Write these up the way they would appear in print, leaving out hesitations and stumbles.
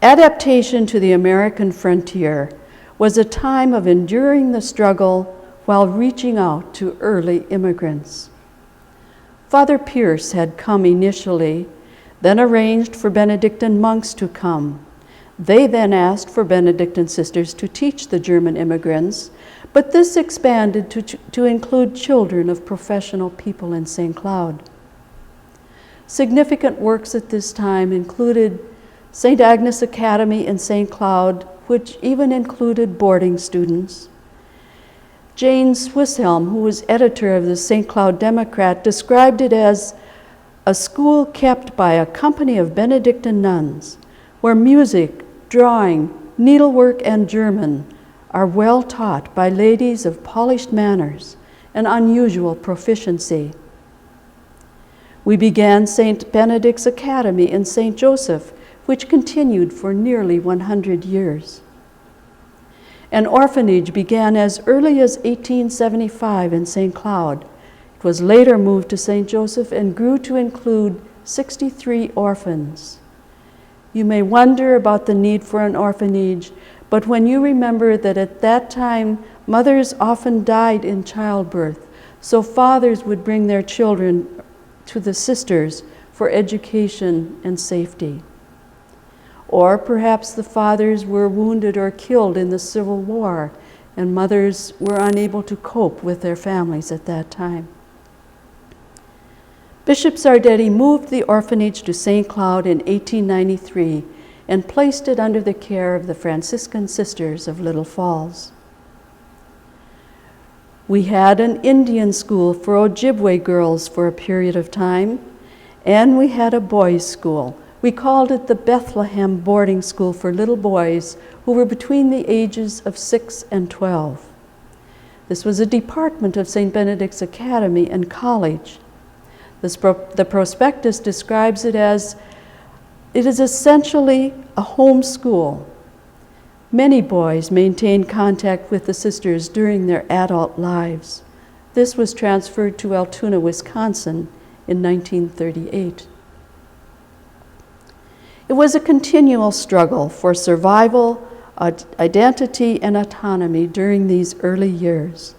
Adaptation to the American frontier was a time of enduring the struggle while reaching out to early immigrants. Father Pierce had come initially, then arranged for Benedictine monks to come. They then asked for Benedictine sisters to teach the German immigrants, but this expanded to include children of professional people in St. Cloud. Significant works at this time included St. Agnes Academy in St. Cloud, which even included boarding students. Jane Swisshelm, who was editor of the St. Cloud Democrat, described it as a school kept by a company of Benedictine nuns, where music, drawing, needlework, and German are well taught by ladies of polished manners and unusual proficiency. We began St. Benedict's Academy in St. Joseph, which continued for nearly 100 years. An orphanage began as early as 1875 in St. Cloud. It was later moved to St. Joseph and grew to include 63 orphans. You may wonder about the need for an orphanage, but when you remember that at that time, mothers often died in childbirth, so fathers would bring their children to the sisters for education and safety. Or perhaps the fathers were wounded or killed in the Civil War, and mothers were unable to cope with their families at that time. Bishop Sardetti moved the orphanage to St. Cloud in 1893 and placed it under the care of the Franciscan Sisters of Little Falls. We had an Indian school for Ojibwe girls for a period of time, and we had a boys' school. We called it the Bethlehem Boarding School for little boys who were between the ages of 6 and 12. This was a department of St. Benedict's Academy and College. The prospectus describes it as, it is essentially a home school. Many boys maintained contact with the sisters during their adult lives. This was transferred to Altoona, Wisconsin in 1938. It was a continual struggle for survival, identity, and autonomy during these early years.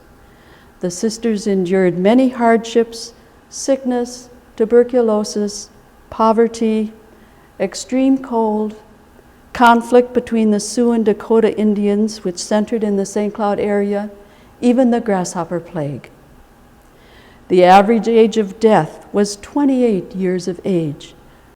The sisters endured many hardships: sickness, tuberculosis, poverty, extreme cold, conflict between the Sioux and Dakota Indians, which centered in the St. Cloud area, even the grasshopper plague. The average age of death was 28 years of age,